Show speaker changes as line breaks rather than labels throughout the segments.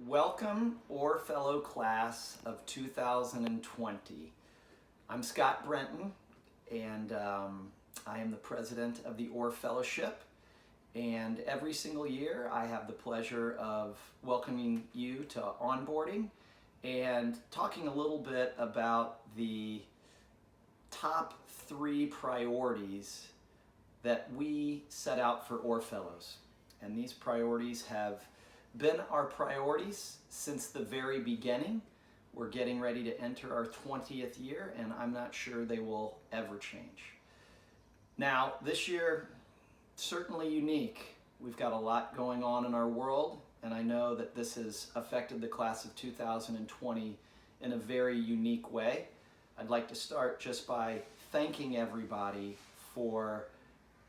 Welcome, OR Fellow Class of 2020. I'm Scott Brenton, and I am the president of the OR Fellowship. And every single year, I have the pleasure of welcoming you to onboarding and talking a little bit about the top 3 priorities that we set out for OR Fellows. And these priorities have been our priorities since the very beginning. We're getting ready to enter our 20th year, and I'm not sure they will ever change. Now, this year, certainly unique. We've got a lot going on in our world, and I know that this has affected the class of 2020 in a very unique way. I'd like to start just by thanking everybody for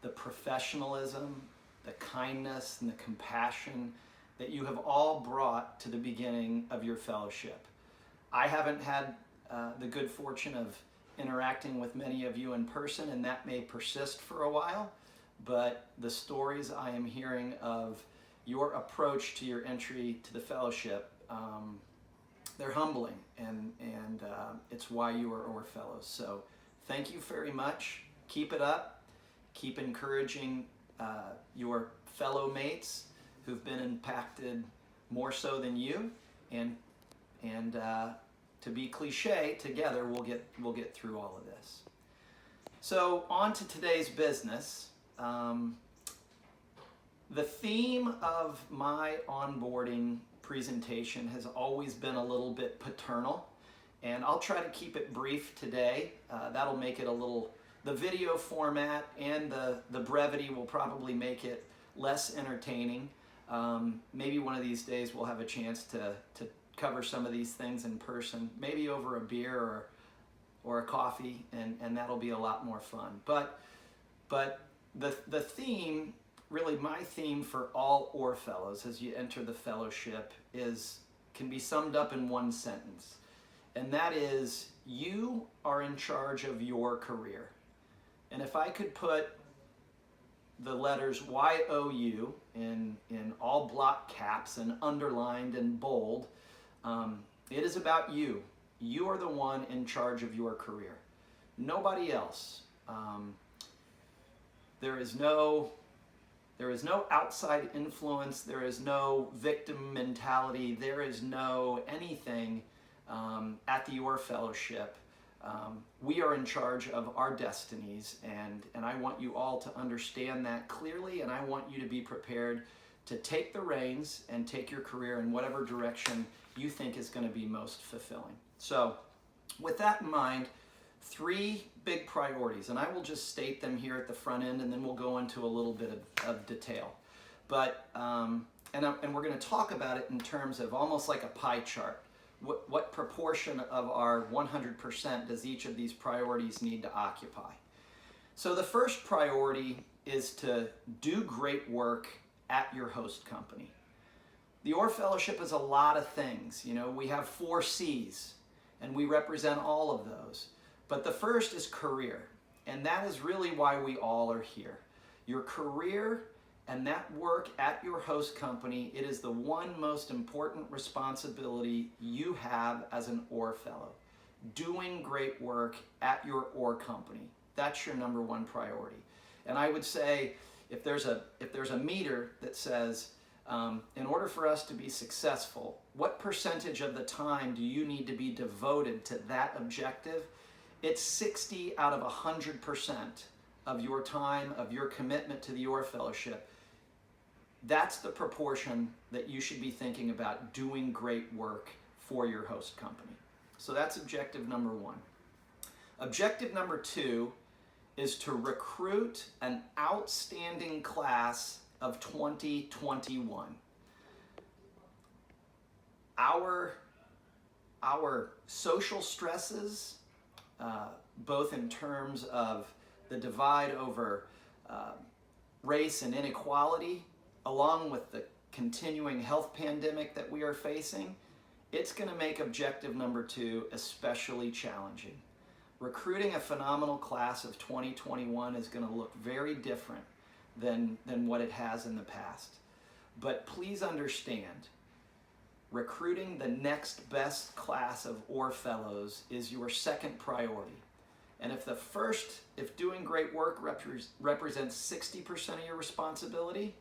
the professionalism, the kindness, and the compassion that you have all brought to the beginning of your fellowship. I haven't had the good fortune of interacting with many of you in person, and that may persist for a while, but the stories I am hearing of your approach to your entry to the fellowship, they're humbling, and it's why you are OR Fellows. So thank you very much. Keep it up. Keep encouraging your fellow mates who've been impacted more so than you, and to be cliche, together we'll get through all of this. So on to today's business. The theme of my onboarding presentation has always been a little bit paternal, and I'll try to keep it brief today. That'll make it the video format and the brevity will probably make it less entertaining. Maybe one of these days we'll have a chance to cover some of these things in person, maybe over a beer or a coffee, and that'll be a lot more fun. But the theme, really my theme for all OR Fellows as you enter the fellowship can be summed up in one sentence, and that is, you are in charge of your career. And if I could put the letters YOU in all block caps and underlined and bold, it is about you. You are the one in charge of your career. Nobody else. There is no outside influence. There is no victim mentality. There is no anything at the OR Fellowship. We are in charge of our destinies, and I want you all to understand that clearly, and I want you to be prepared to take the reins and take your career in whatever direction you think is going to be most fulfilling. So with that in mind, 3 big priorities, and I will just state them here at the front end, and then we'll go into a little bit of detail. But and we're going to talk about it in terms of almost like a pie chart. What proportion of our 100% does each of these priorities need to occupy? So the first priority is to do great work at your host company. The OR Fellowship is a lot of things. You know, we have 4 C's, and we represent all of those. But the first is career, and that is really why we all are here. Your career and that work at your host company, it is the one most important responsibility you have as an OR Fellow. Doing great work at your OR company. That's your number 1 priority. And I would say, if there's a meter that says, in order for us to be successful, what percentage of the time do you need to be devoted to that objective? It's 60 out of 100% of your time, of your commitment to the OR Fellowship. That's the proportion that you should be thinking about doing great work for your host company. So that's objective number 1. Objective number 2 is to recruit an outstanding class of 2021. Our social stresses, both in terms of the divide over race and inequality, along with the continuing health pandemic that we are facing, it's going to make objective number 2 especially challenging. Recruiting a phenomenal class of 2021 is going to look very different than what it has in the past. But please understand, recruiting the next best class of OR fellows is your second priority. And if doing great work represents 60% of your responsibility,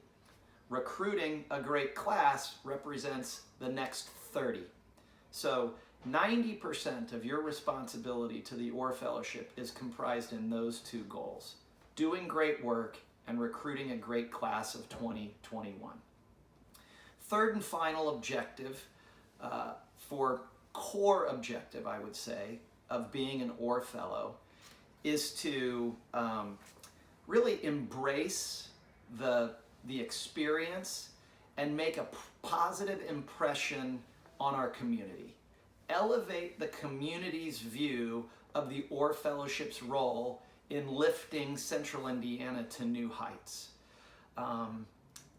recruiting a great class represents the next 30. So 90% of your responsibility to the OR Fellowship is comprised in those two goals: doing great work and recruiting a great class of 2021. Third and final objective, core objective, I would say, of being an OR Fellow is to really embrace the experience and make a positive impression on our community. Elevate the community's view of the OR Fellowship's role in lifting Central Indiana to new heights.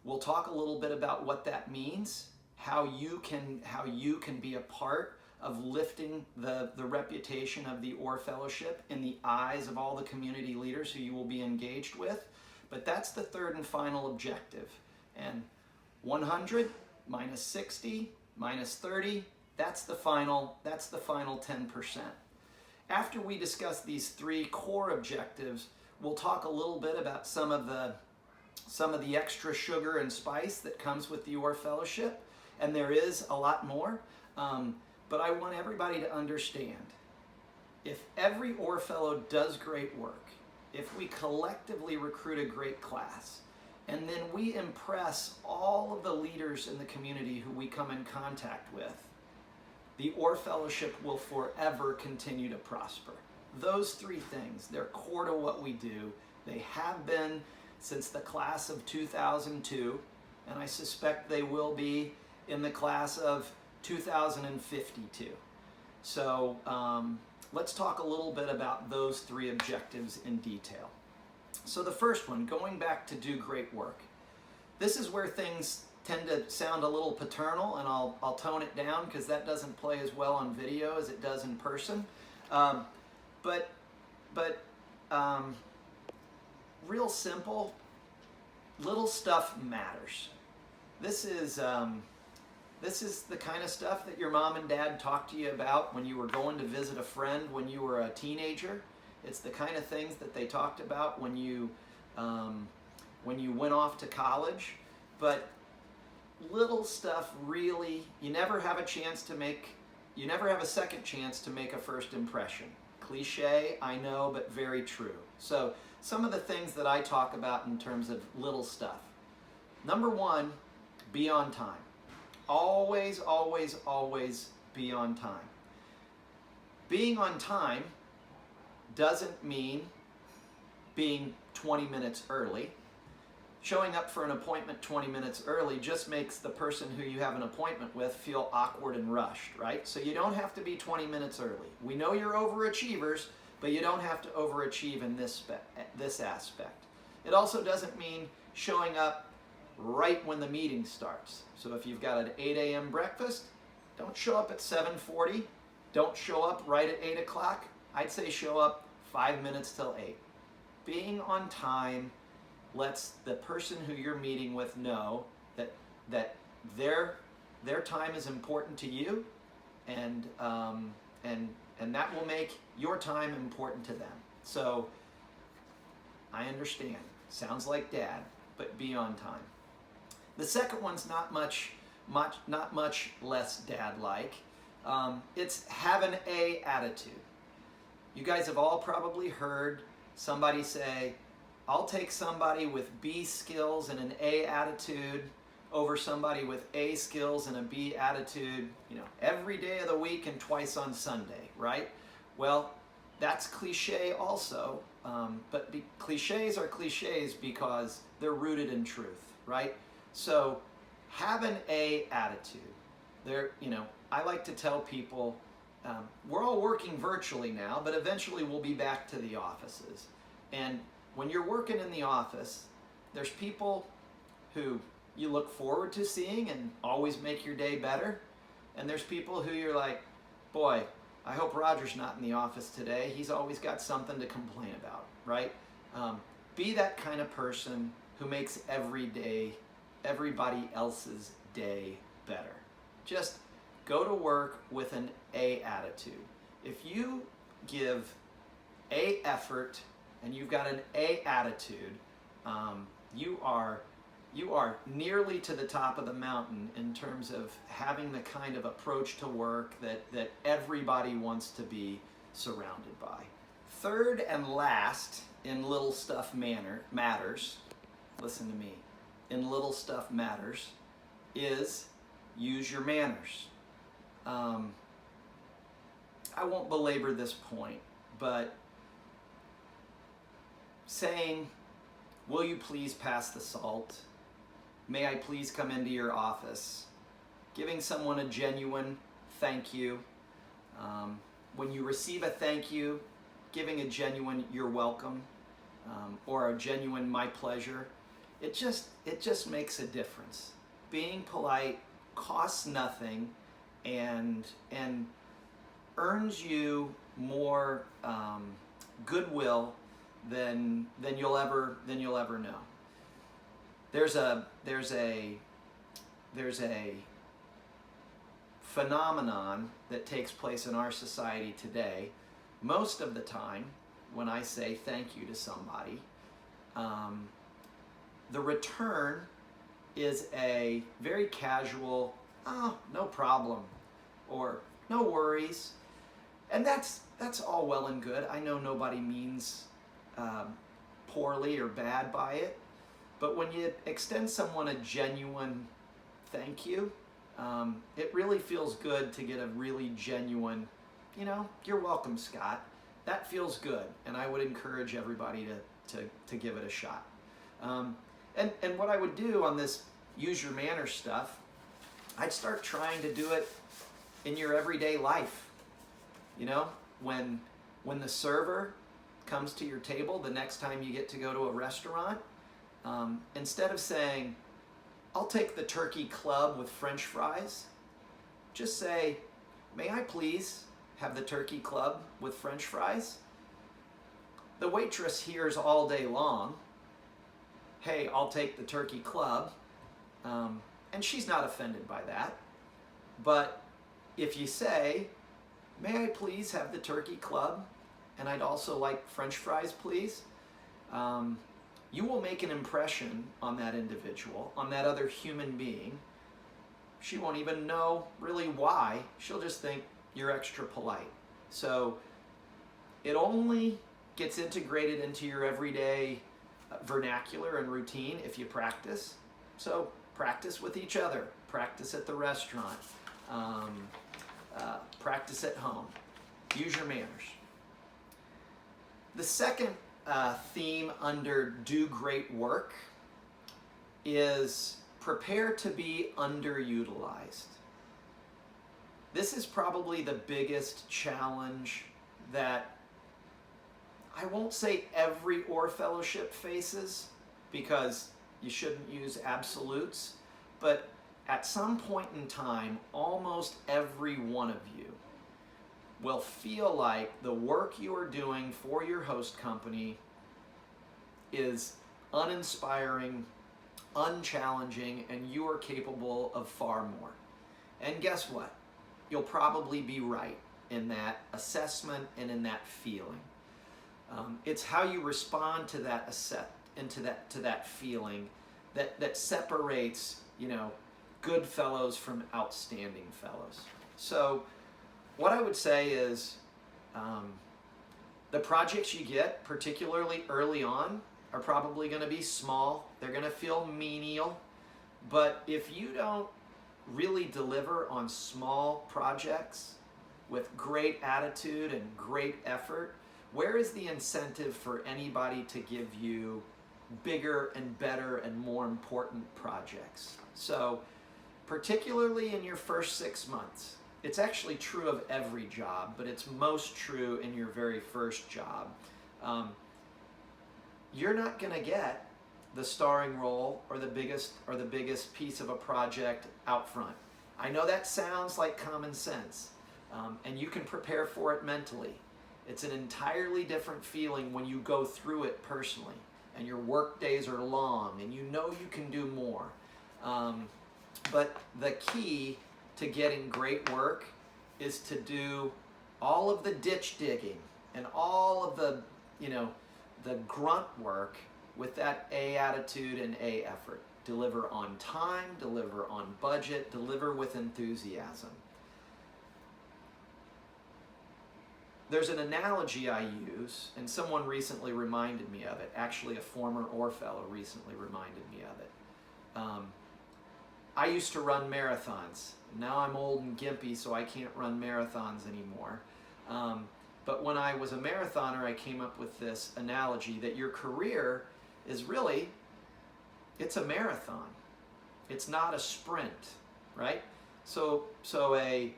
We'll talk a little bit about what that means, how you can be a part of lifting the reputation of the OR Fellowship in the eyes of all the community leaders who you will be engaged with. But that's the third and final objective. And 100 minus 60 minus 30, that's the final 10%. After we discuss these three core objectives, we'll talk a little bit about some of the extra sugar and spice that comes with the OR Fellowship, and there is a lot more. But I want everybody to understand, if every OR Fellow does great work, if we collectively recruit a great class, and then we impress all of the leaders in the community who we come in contact with, the OR Fellowship will forever continue to prosper. Those three things, they're core to what we do. They have been since the class of 2002, and I suspect they will be in the class of 2052. So let's talk a little bit about those three objectives in detail. So the first one, going back to do great work. This is where things tend to sound a little paternal, and I'll tone it down because that doesn't play as well on video as it does in person. But real simple, little stuff matters. This is the kind of stuff that your mom and dad talked to you about when you were going to visit a friend when you were a teenager. It's the kind of things that they talked about when you went off to college. But little stuff really, you never have a second chance to make a first impression. Cliche, I know, but very true. So some of the things that I talk about in terms of little stuff. Number one, be on time. Always, always, always be on time. Being on time doesn't mean being 20 minutes early. Showing up for an appointment 20 minutes early just makes the person who you have an appointment with feel awkward and rushed, right? So you don't have to be 20 minutes early. We know you're overachievers, but you don't have to overachieve in this aspect. It also doesn't mean showing up right when the meeting starts. So if you've got an 8 a.m. breakfast, don't show up at 7:40. Don't show up right at 8 o'clock. I'd say show up 5 minutes till 8. Being on time lets the person who you're meeting with know that their time is important to you, and that will make your time important to them. So I understand. Sounds like dad, but be on time. The second one's not much less dad-like. It's have an A attitude. You guys have all probably heard somebody say, I'll take somebody with B skills and an A attitude over somebody with A skills and a B attitude, every day of the week and twice on Sunday, right? Well, that's cliche also, but cliches are cliches because they're rooted in truth, right? So have an A attitude. I like to tell people, we're all working virtually now, but eventually we'll be back to the offices. And when you're working in the office, there's people who you look forward to seeing and always make your day better. And there's people who you're like, boy, I hope Roger's not in the office today. He's always got something to complain about, right? Be that kind of person who makes everybody else's day better. Just go to work with an A attitude. If you give A effort and you've got an A attitude, you are nearly to the top of the mountain in terms of having the kind of approach to work that everybody wants to be surrounded by. Third and last in little stuff matters, listen to me, in little stuff matters, is use your manners. I won't belabor this point, but saying, will you please pass the salt? May I please come into your office? Giving someone a genuine thank you. When you receive a thank you, giving a genuine you're welcome, or a genuine my pleasure, it just makes a difference. Being polite costs nothing and earns you more goodwill than you'll ever know. There's a phenomenon that takes place in our society today. Most of the time, when I say thank you to somebody, the return is a very casual, oh, no problem, or no worries. And that's all well and good. I know nobody means poorly or bad by it. But when you extend someone a genuine thank you, it really feels good to get a really genuine, you're welcome, Scott. That feels good, and I would encourage everybody to give it a shot. And what I would do on this use your manners stuff, I'd start trying to do it in your everyday life. When the server comes to your table the next time you get to go to a restaurant, instead of saying, I'll take the turkey club with French fries, just say, may I please have the turkey club with French fries? The waitress hears all day long, hey, I'll take the turkey club, and she's not offended by that. But if you say, may I please have the turkey club, and I'd also like French fries, please, you will make an impression on that individual, on that other human being. She won't even know really why. She'll just think you're extra polite. So it only gets integrated into your everyday vernacular and routine if you practice. So practice with each other, practice at the restaurant, practice at home. Use your manners. The second theme under do great work is prepare to be underutilized. This is probably the biggest challenge that I won't say every Orr Fellowship faces, because you shouldn't use absolutes, but at some point in time, almost every one of you will feel like the work you are doing for your host company is uninspiring, unchallenging, and you are capable of far more. And guess what? You'll probably be right in that assessment and in that feeling. It's how you respond to that to that feeling that separates, good fellows from outstanding fellows. So what I would say is the projects you get, particularly early on, are probably going to be small. They're going to feel menial. But if you don't really deliver on small projects with great attitude and great effort, where is the incentive for anybody to give you bigger and better and more important projects? So particularly in your first 6 months, it's actually true of every job, but it's most true in your very first job. You're not going to get the starring role or the biggest piece of a project out front. I know that sounds like common sense, and you can prepare for it mentally. It's an entirely different feeling when you go through it personally, and your work days are long, and you know you can do more. But the key to getting great work is to do all of the ditch digging and all of the, the grunt work with that A attitude and A effort. Deliver on time, deliver on budget, deliver with enthusiasm. There's an analogy I use, and someone recently reminded me of it. Actually, a former Orr fellow recently reminded me of it. I used to run marathons. Now I'm old and gimpy, so I can't run marathons anymore. But when I was a marathoner, I came up with this analogy that your career is really, it's a marathon. It's not a sprint, right? So a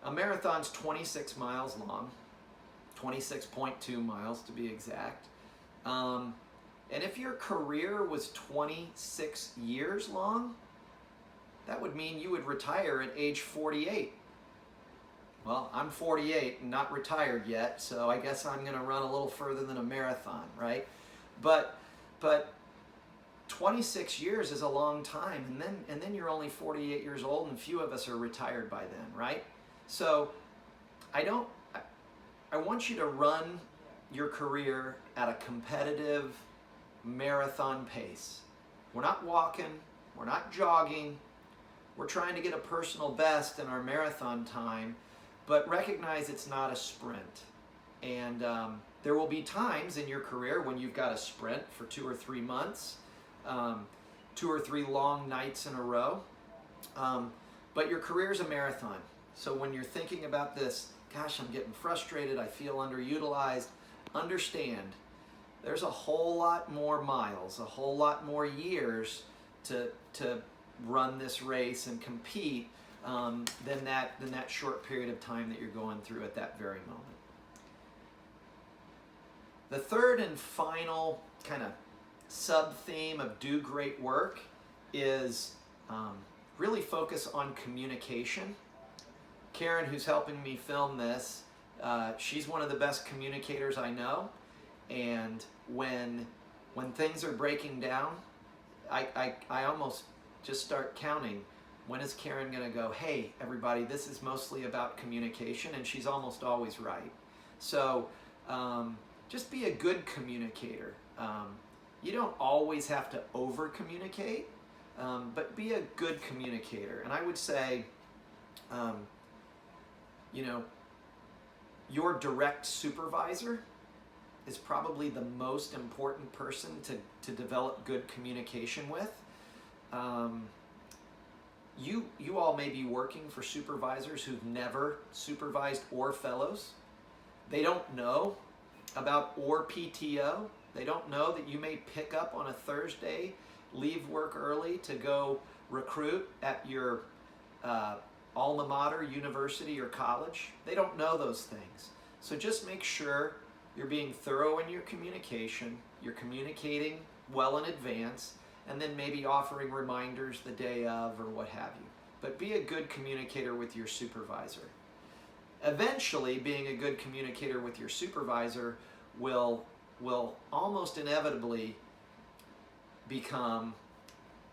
marathon's 26 miles long, 26.2 miles to be exact. And if your career was 26 years long, that would mean you would retire at age 48. Well, I'm 48 and not retired yet, so I guess I'm going to run a little further than a marathon, right? But 26 years is a long time, and then you're only 48 years old, and few of us are retired by then, right? So I want you to run your career at a competitive marathon pace. We're not walking, we're not jogging, we're trying to get a personal best in our marathon time, but recognize it's not a sprint. And there will be times in your career when you've got a sprint for 2 or 3 months, 2 or 3 long nights in a row, but your career is a marathon. So when you're thinking about this, gosh, I'm getting frustrated, I feel underutilized, understand there's a whole lot more miles, a whole lot more years to run this race and compete than that short period of time that you're going through at that very moment. The third and final kind of sub-theme of do great work is really focus on communication. Karen, who's helping me film this, she's one of the best communicators I know, and when things are breaking down, I almost just start counting. When is Karen going to go, hey, everybody, this is mostly about communication, and she's almost always right. So just be a good communicator. You don't always have to over-communicate, but be a good communicator. And I would say, your direct supervisor is probably the most important person to develop good communication with. You all may be working for supervisors who've never supervised Orr fellows. They don't know about Orr PTO. They don't know that you may pick up on a Thursday, leave work early to go recruit at your alma mater, university, or college. They don't know those things. So just make sure you're being thorough in your communication, you're communicating well in advance, and then maybe offering reminders the day of or what have you. But be a good communicator with your supervisor. Eventually, being a good communicator with your supervisor will almost inevitably become,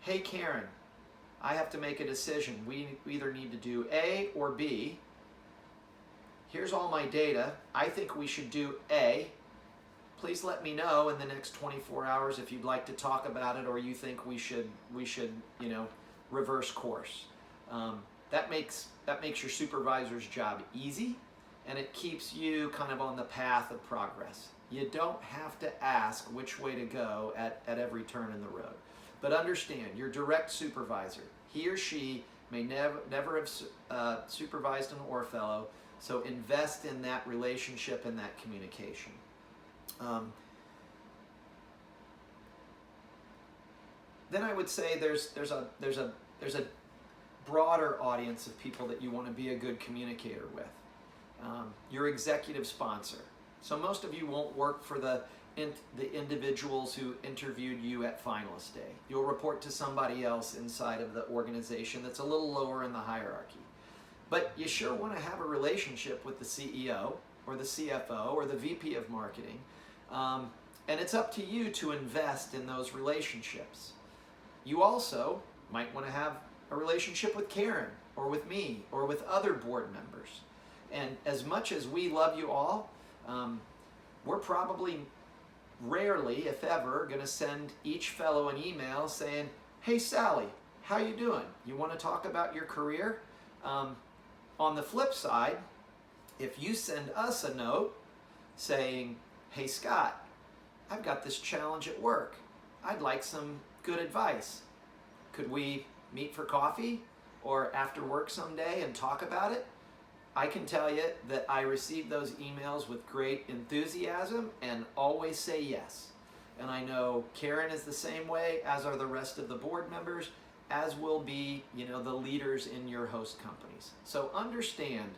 hey Karen, I have to make a decision. We either need to do A or B. Here's all my data. I think we should do A. Please let me know in the next 24 hours if you'd like to talk about it, or you think we should reverse course. That makes your supervisor's job easy, and it keeps you kind of on the path of progress. You don't have to ask which way to go at every turn in the road. But understand, your direct supervisor, he or she may never have supervised an Orr fellow, so invest in that relationship and that communication. Then I would say there's a broader audience of people that you want to be a good communicator with. Your executive sponsor. So most of you won't work for the individuals who interviewed you at finalist day. You'll report to somebody else inside of the organization that's a little lower in the hierarchy. But you sure want to have a relationship with the CEO or the CFO or the VP of marketing. And it's up to you to invest in those relationships. You also might want to have a relationship with Karen or with me or with other board members. And as much as we love you all, we're probably rarely, if ever, going to send each fellow an email saying, "Hey Sally, how you doing? You want to talk about your career?" On the flip side, if you send us a note saying, "Hey Scott, I've got this challenge at work. I'd like some good advice. Could we meet for coffee or after work someday and talk about it?" I can tell you that I receive those emails with great enthusiasm and always say yes. And I know Karen is the same way, as are the rest of the board members, as will be, the leaders in your host companies. So understand,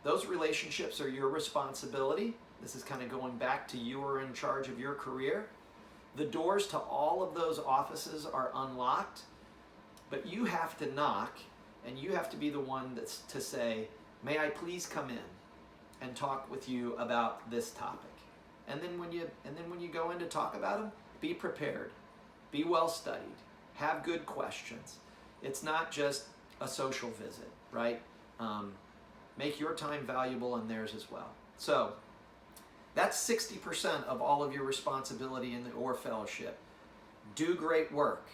those relationships are your responsibility. This is kind of going back to you are in charge of your career. The doors to all of those offices are unlocked, but you have to knock, and you have to be the one that's to say, "May I please come in and talk with you about this topic?" And then when you go in to talk about them, be prepared, be well studied, have good questions. It's not just a social visit, right? Make your time valuable and theirs as well. So that's 60% of all of your responsibility in the OR Fellowship. Do great work,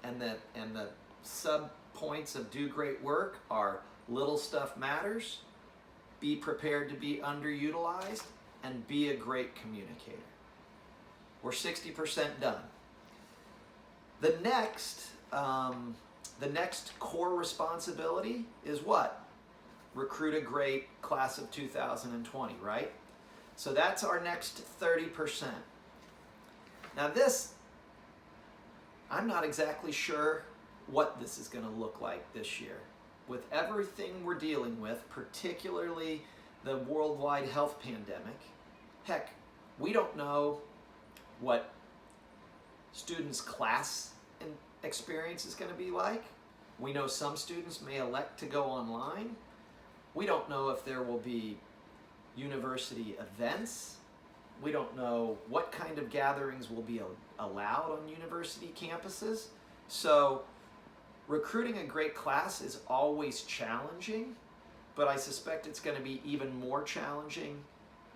and the sub points of do great work are little stuff matters, be prepared to be underutilized, and be a great communicator. We're 60% done. The next core responsibility is what? Recruit a great class of 2020, right? So that's our next 30%. Now this, I'm not exactly sure what this is going to look like this year. With everything we're dealing with, particularly the worldwide health pandemic, heck, we don't know what students' class experience is going to be like. We know some students may elect to go online. We don't know if there will be university events. We don't know what kind of gatherings will be allowed on university campuses. So recruiting a great class is always challenging, but I suspect it's going to be even more challenging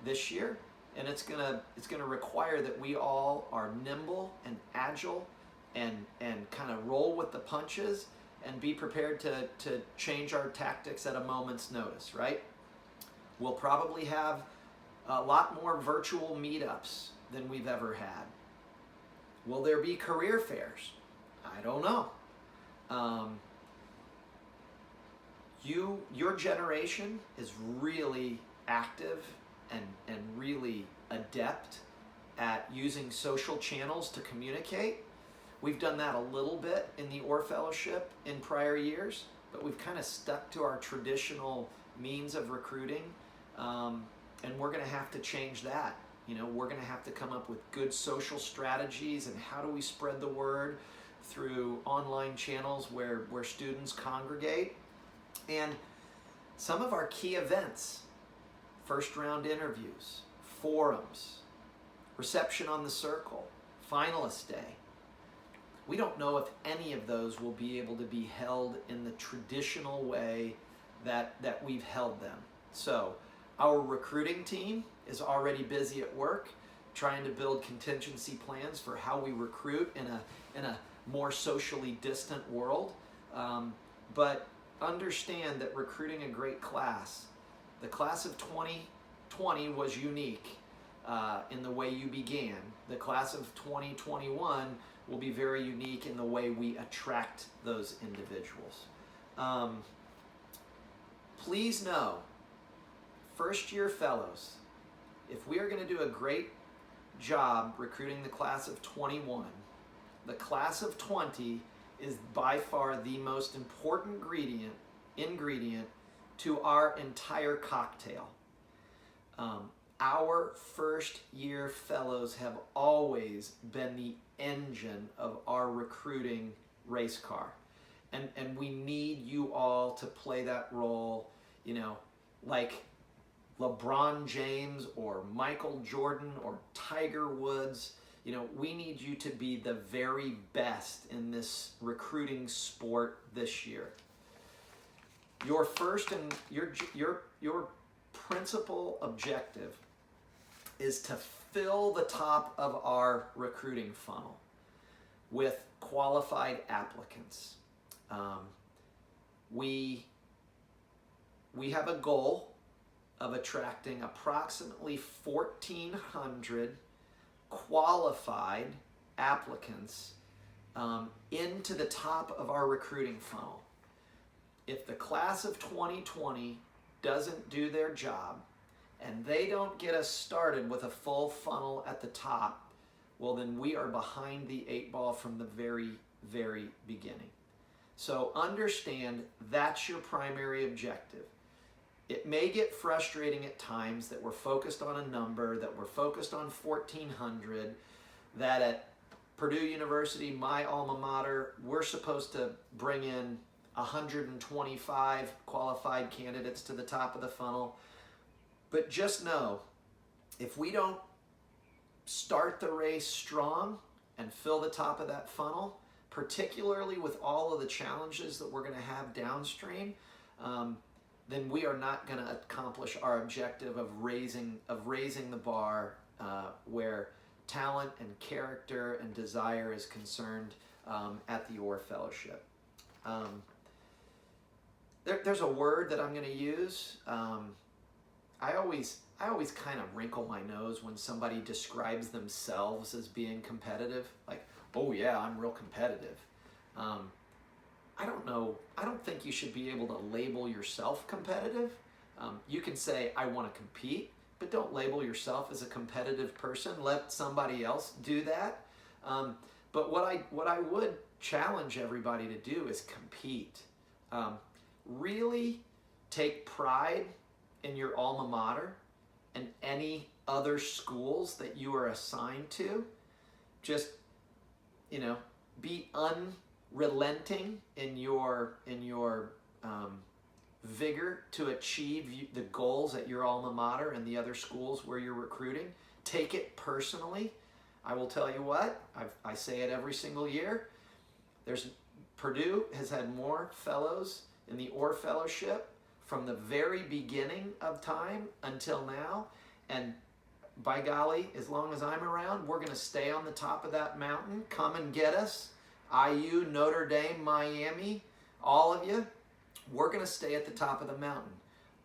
this year, and it's going to require that we all are nimble and agile and kind of roll with the punches and be prepared to change our tactics at a moment's notice, right? We'll probably have a lot more virtual meetups than we've ever had. Will there be career fairs? I don't know. Your generation is really active and really adept at using social channels to communicate. We've done that a little bit in the OR Fellowship in prior years, but we've kind of stuck to our traditional means of recruiting, and we're going to have to change that. We're going to have to come up with good social strategies, and how do we spread the word through online channels where students congregate. And some of our key events, first round interviews, forums, reception on the circle, finalist day, we don't know if any of those will be able to be held in the traditional way that we've held them. So our recruiting team is already busy at work trying to build contingency plans for how we recruit in a more socially distant world. But understand that recruiting a great class, the class of 2020 was unique in the way you began. The class of 2021 will be very unique in the way we attract those individuals. Please know, first-year fellows, if we are going to do a great job recruiting the class of 21, the class of 20 is by far the most important ingredient to our entire cocktail. Our first-year fellows have always been the engine of our recruiting race car. And we need you all to play that role, like LeBron James or Michael Jordan or Tiger Woods. we need you to be the very best in this recruiting sport this year. Your first and your principal objective is to fill the top of our recruiting funnel with qualified applicants. We have a goal of attracting approximately 1,400 qualified applicants into the top of our recruiting funnel. If the class of 2020 doesn't do their job and they don't get us started with a full funnel at the top, well, then we are behind the 8 ball from the very, very beginning. So understand that's your primary objective. It may get frustrating at times that we're focused on a number, that we're focused on 1,400, that at Purdue University, my alma mater, we're supposed to bring in 125 qualified candidates to the top of the funnel. But just know, if we don't start the race strong and fill the top of that funnel, particularly with all of the challenges that we're going to have downstream, then we are not going to accomplish our objective of raising the bar where talent and character and desire is concerned at the Orr Fellowship. There's a word that I'm going to use. I always kind of wrinkle my nose when somebody describes themselves as being competitive. Like, oh yeah, I'm real competitive. I don't know. I don't think you should be able to label yourself competitive. You can say, I want to compete, but don't label yourself as a competitive person. Let somebody else do that. But what I would challenge everybody to do is compete. Really take pride in your alma mater and any other schools that you are assigned to. Just, be unrelenting in your vigor to achieve the goals at your alma mater and the other schools where you're recruiting. Take it personally. I will tell you what, I say it every single year. Purdue has had more fellows in the Orr Fellowship from the very beginning of time until now, and by golly, as long as I'm around, we're going to stay on the top of that mountain. Come and get us. IU, Notre Dame, Miami, all of you, we're going to stay at the top of the mountain.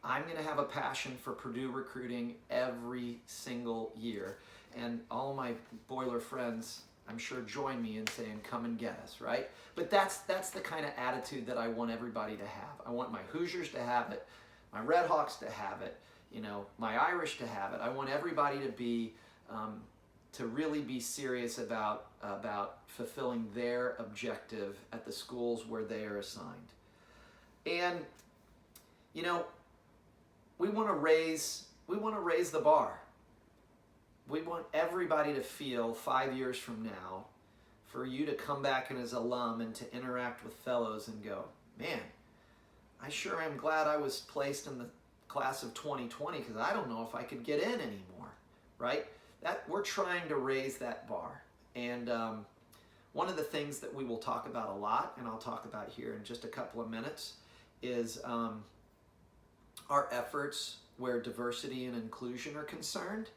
I'm going to have a passion for Purdue recruiting every single year, and all my Boiler friends, I'm sure, join me in saying, come and get us, right? But that's the kind of attitude that I want everybody to have. I want my Hoosiers to have it, my Redhawks to have it, my Irish to have it. I want everybody to be, to really be serious about fulfilling their objective at the schools where they are assigned. And, we want to raise the bar. We want everybody to feel 5 years from now, for you to come back as alum and to interact with fellows and go, man, I sure am glad I was placed in the class of 2020 because I don't know if I could get in anymore, right? We're trying to raise that bar. And one of the things that we will talk about a lot, and I'll talk about here in just a couple of minutes, is our efforts where diversity and inclusion are concerned.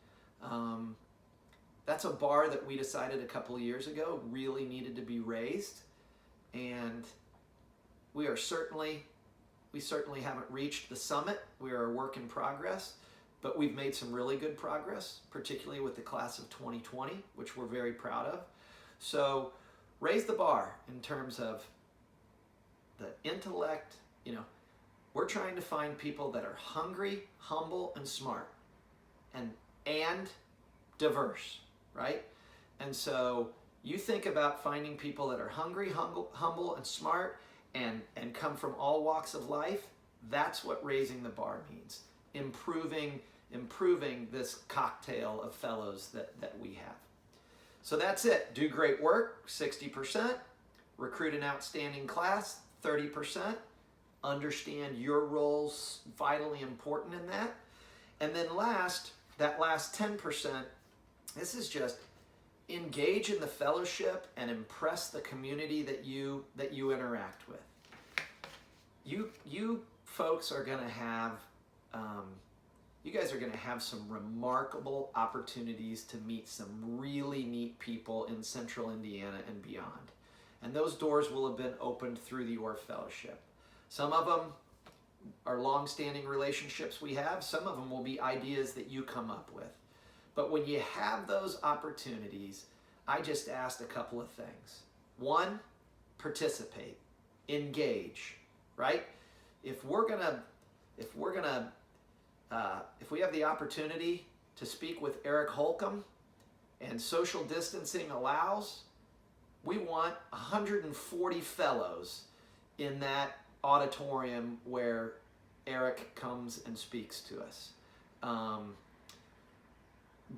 That's a bar that we decided a couple of years ago really needed to be raised, and we certainly haven't reached the summit. We are a work in progress, but we've made some really good progress, particularly with the class of 2020, which we're very proud of. So raise the bar in terms of the intellect. We're trying to find people that are hungry, humble, and smart, and diverse, right? And so you think about finding people that are hungry, humble, and smart, and come from all walks of life. That's what raising the bar means. Improving this cocktail of fellows that we have. So that's it. Do great work, 60%. Recruit an outstanding class, 30%. Understand your role's vitally important in that. And then that last 10%, this is just, engage in the fellowship and impress the community that you interact with. You folks are going to have you guys are going to have some remarkable opportunities to meet some really neat people in Central Indiana and beyond. And those doors will have been opened through the Orr Fellowship. Some of them are long-standing relationships we have. Some of them will be ideas that you come up with. But when you have those opportunities, I just asked a couple of things. One, participate, engage, right? If we have the opportunity to speak with Eric Holcomb and social distancing allows, we want 140 fellows in that auditorium where Eric comes and speaks to us.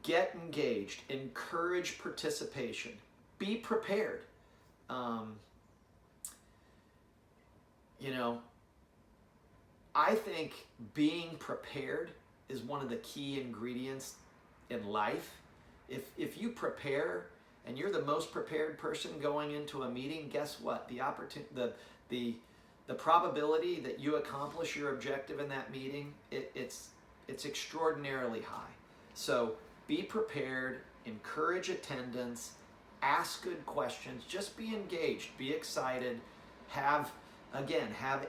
Get engaged, encourage participation, be prepared. I think being prepared is one of the key ingredients in life. If you prepare and you're the most prepared person going into a meeting, guess what? The probability that you accomplish your objective in that meeting, it's extraordinarily high. So be prepared, encourage attendance, ask good questions, just be engaged, be excited, have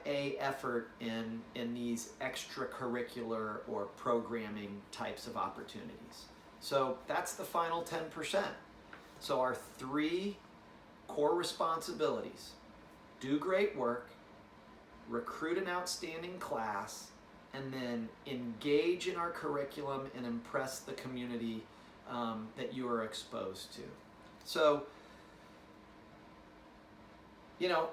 a effort in these extracurricular or programming types of opportunities. So that's the final 10%. So our 3 core responsibilities: do great work, recruit an outstanding class, and then engage in our curriculum and impress the community that you are exposed to. So,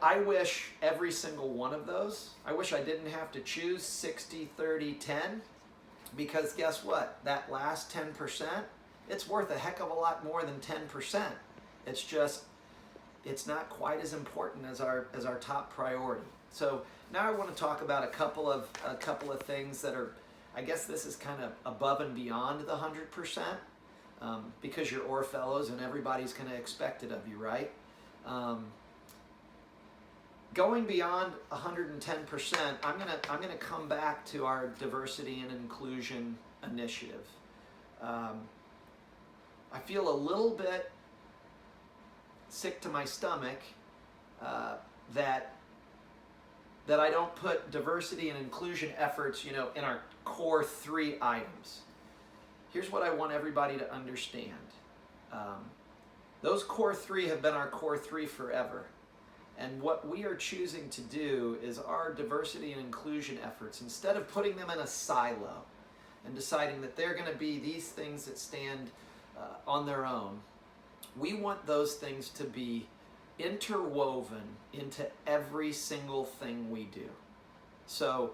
I wish every single one of those, I wish I didn't have to choose 60, 30, 10, because guess what? That last 10%, it's worth a heck of a lot more than 10%. It's just, it's not quite as important as our top priority. So now I want to talk about a couple of things that are, I guess this is kind of above and beyond the 100%, because you're Orr Fellows and everybody's going to expect it of you, right? Going beyond 110%, I'm gonna come back to our diversity and inclusion initiative. I feel a little bit sick to my stomach that I don't put diversity and inclusion efforts, in our core 3 items. Here's what I want everybody to understand. Those core 3 have been our core 3 forever. And what we are choosing to do is our diversity and inclusion efforts, instead of putting them in a silo and deciding that they're going to be these things that stand on their own, we want those things to be interwoven into every single thing we do. So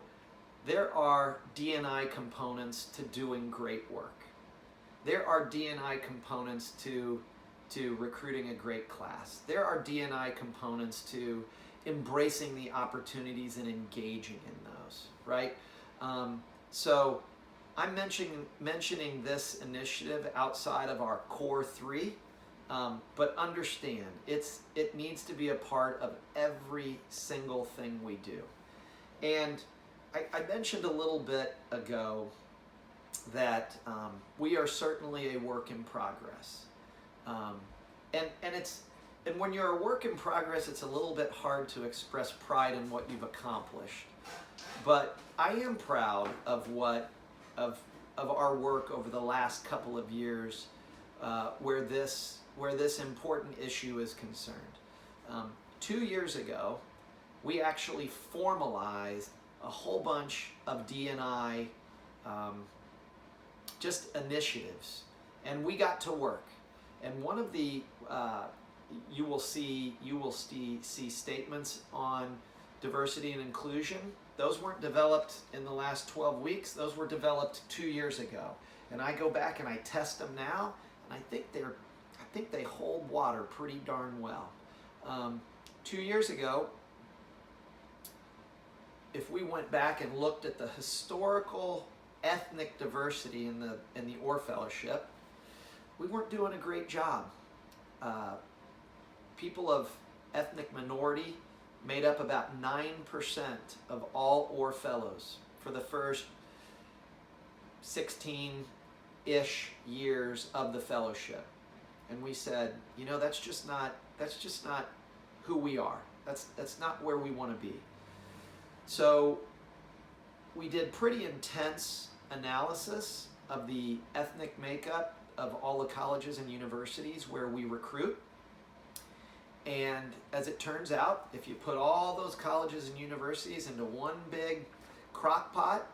there are D&I components to doing great work. There are D&I components to recruiting a great class. There are D&I components to embracing the opportunities and engaging in those, right? So I'm mentioning this initiative outside of our core 3, but understand it needs to be a part of every single thing we do. And I mentioned a little bit ago that we are certainly a work in progress. And when you're a work in progress, it's a little bit hard to express pride in what you've accomplished. But I am proud of our work over the last couple of years, where this important issue is concerned. 2 years ago, we actually formalized a whole bunch of D&I just initiatives, and we got to work. And one of the you will see statements on diversity and inclusion. Those weren't developed in the last 12 weeks. Those were developed 2 years ago. And I go back and I test them now, and I think they hold water pretty darn well. 2 years ago, if we went back and looked at the historical ethnic diversity in the Orr Fellowship, we weren't doing a great job. uh, people of ethnic minority made up about 9% of all Orr Fellows for the first 16-ish years of the fellowship. And we said, you know, that's just not who we are. That's not where we want to be. So we did pretty intense analysis of the ethnic makeup of all the colleges and universities where we recruit. And as it turns out, if you put all those colleges and universities into one big crock pot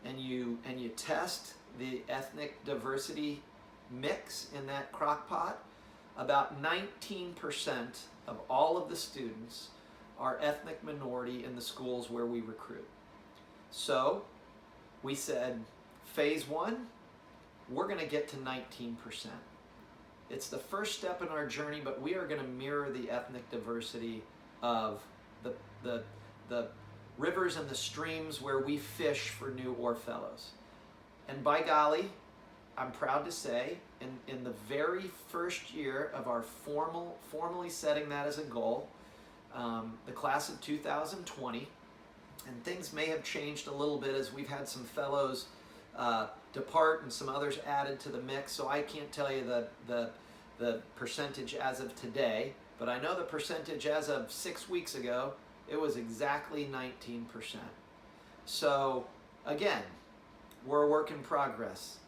and you test the ethnic diversity mix in that crock pot, about 19% of all of the students are ethnic minority in the schools where we recruit. So we said, phase one, we're going to get to 19%. It's the first step in our journey, but we are going to mirror the ethnic diversity of the rivers and the streams where we fish for new Orr Fellows. And by golly, I'm proud to say, in the very first year of our formally setting that as a goal, the class of 2020, and things may have changed a little bit as we've had some fellows depart and some others added to the mix, so I can't tell you the percentage as of today, but I know the percentage as of 6 weeks ago, it was exactly 19%. So again, we're a work in progress.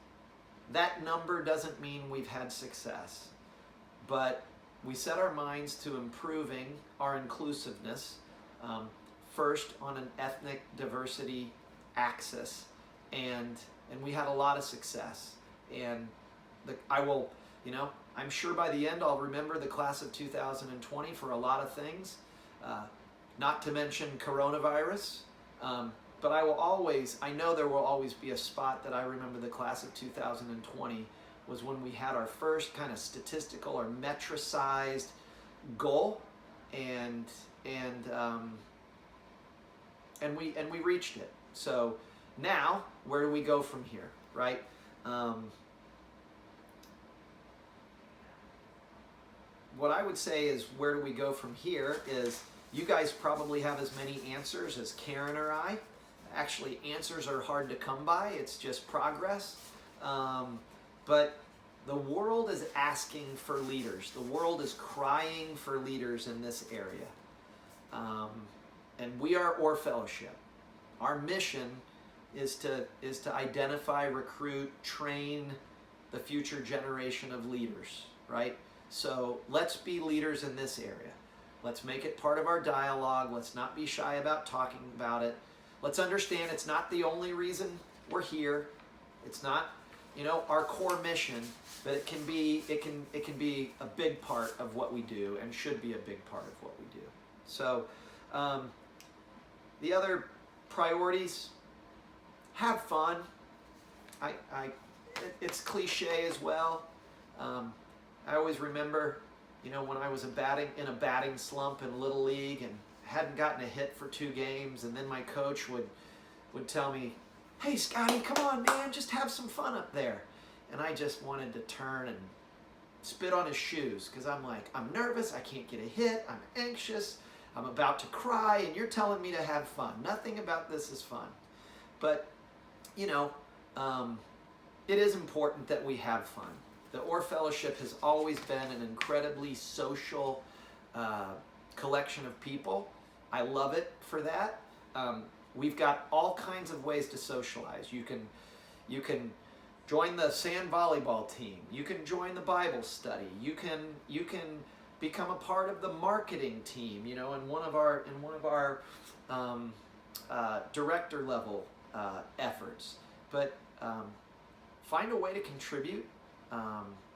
That number doesn't mean we've had success, but we set our minds to improving our inclusiveness, first on an ethnic diversity axis, and we had a lot of success. And I'm sure by the end I'll remember the class of 2020 for a lot of things, not to mention coronavirus. But I know there will always be a spot that I remember the class of 2020 was when we had our first kind of statistical or metricized goal, and we reached it. So now, where do we go from here, right? What I would say is, where do we go from here is, you guys probably have as many answers as Karen or I. Actually, answers are hard to come by. It's just progress. But the world is asking for leaders. The world is crying for leaders in this area. And we are Orr Fellowship. Our mission is to identify, recruit, train the future generation of leaders, right? So let's be leaders in this area. Let's make it part of our dialogue. Let's not be shy about talking about it. Let's understand it's not the only reason we're here. It's not, our core mission, but it can be a big part of what we do, and should be a big part of what we do. So the other priorities: have fun. It's cliche as well. I always remember, when I was in a batting slump in Little League and hadn't gotten a hit for 2 games, and then my coach would tell me, "Hey, Scotty, come on, man, just have some fun up there." And I just wanted to turn and spit on his shoes, because I'm like, I'm nervous, I can't get a hit, I'm anxious, I'm about to cry, and you're telling me to have fun. Nothing about this is fun. But, it is important that we have fun. The Orr Fellowship has always been an incredibly social collection of people. I love it for that. We've got all kinds of ways to socialize. You can join the sand volleyball team. You can join the Bible study. You can become a part of the marketing team. In one of our director level efforts. But find a way to contribute.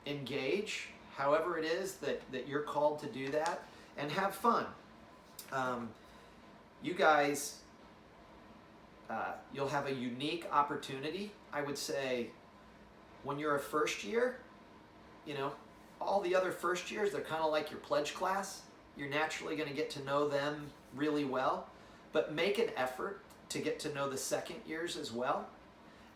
Engage, however it is that you're called to do that, and have fun. You guys, you'll have a unique opportunity. I would say, when you're a first year, all the other first years, they're kind of like your pledge class. You're naturally going to get to know them really well, but make an effort to get to know the second years as well.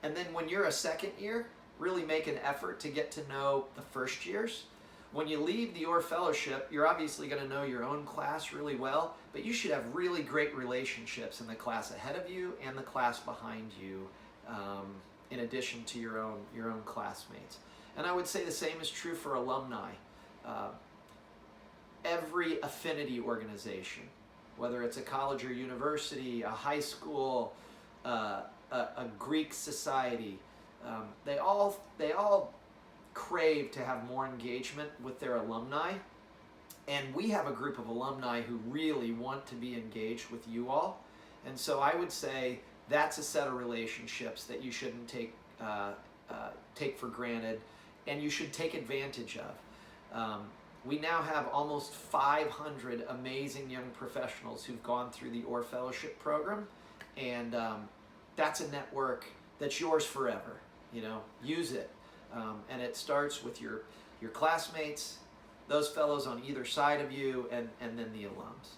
And then when you're a second year, really make an effort to get to know the first years. when you leave the Orr Fellowship, you're obviously going to know your own class really well, but you should have really great relationships in the class ahead of you and the class behind you, in addition to your own classmates. And I would say the same is true for alumni. Every affinity organization, whether it's a college or university, a high school, a Greek society, they all crave to have more engagement with their alumni, and we have a group of alumni who really want to be engaged with you all. And so I would say that's a set of relationships that you shouldn't take for granted, and you should take advantage of. We now have almost 500 amazing young professionals who've gone through the Orr Fellowship program, and that's a network that's yours forever. Use it. And it starts with your classmates, those fellows on either side of you, and then the alums.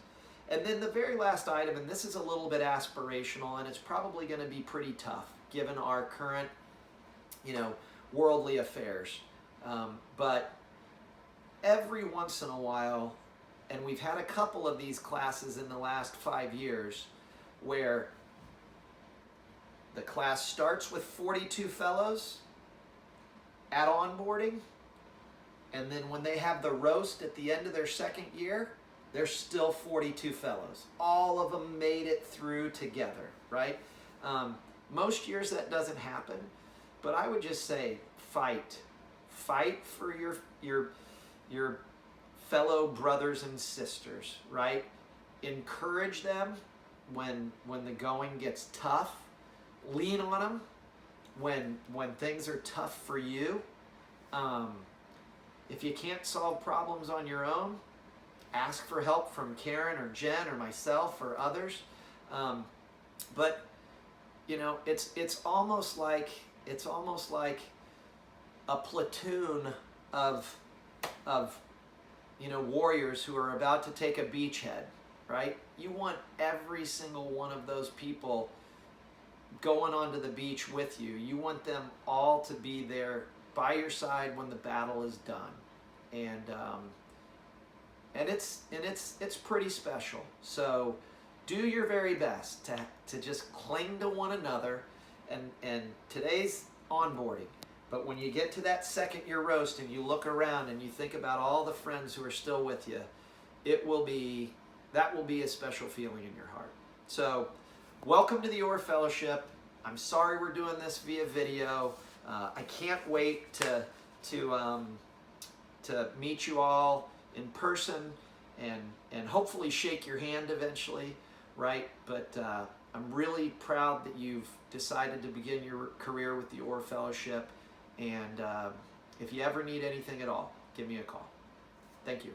And then the very last item, and this is a little bit aspirational, and it's probably going to be pretty tough given our current, worldly affairs. But every once in a while, and we've had a couple of these classes in the last 5 years, where the class starts with 42 fellows at onboarding, and then when they have the roast at the end of their second year, there's still 42 fellows. All of them made it through together, right? Most years that doesn't happen, but I would just say fight for your fellow brothers and sisters, right? Encourage them when the going gets tough. Lean on them when things are tough for you. If you can't solve problems on your own, ask for help from Karen or Jen or myself or others. But it's almost like a platoon of warriors who are about to take a beachhead, right? You want every single one of those people going onto the beach with you. You want them all to be there by your side when the battle is done, and it's pretty special. So do your very best to just cling to one another, and today's onboarding. But when you get to that second year roast and you look around and you think about all the friends who are still with you, that will be a special feeling in your heart. So welcome to the Orr Fellowship. I'm sorry we're doing this via video. I can't wait to meet you all in person and hopefully shake your hand eventually, right? But I'm really proud that you've decided to begin your career with the Orr Fellowship. And if you ever need anything at all, give me a call. Thank you.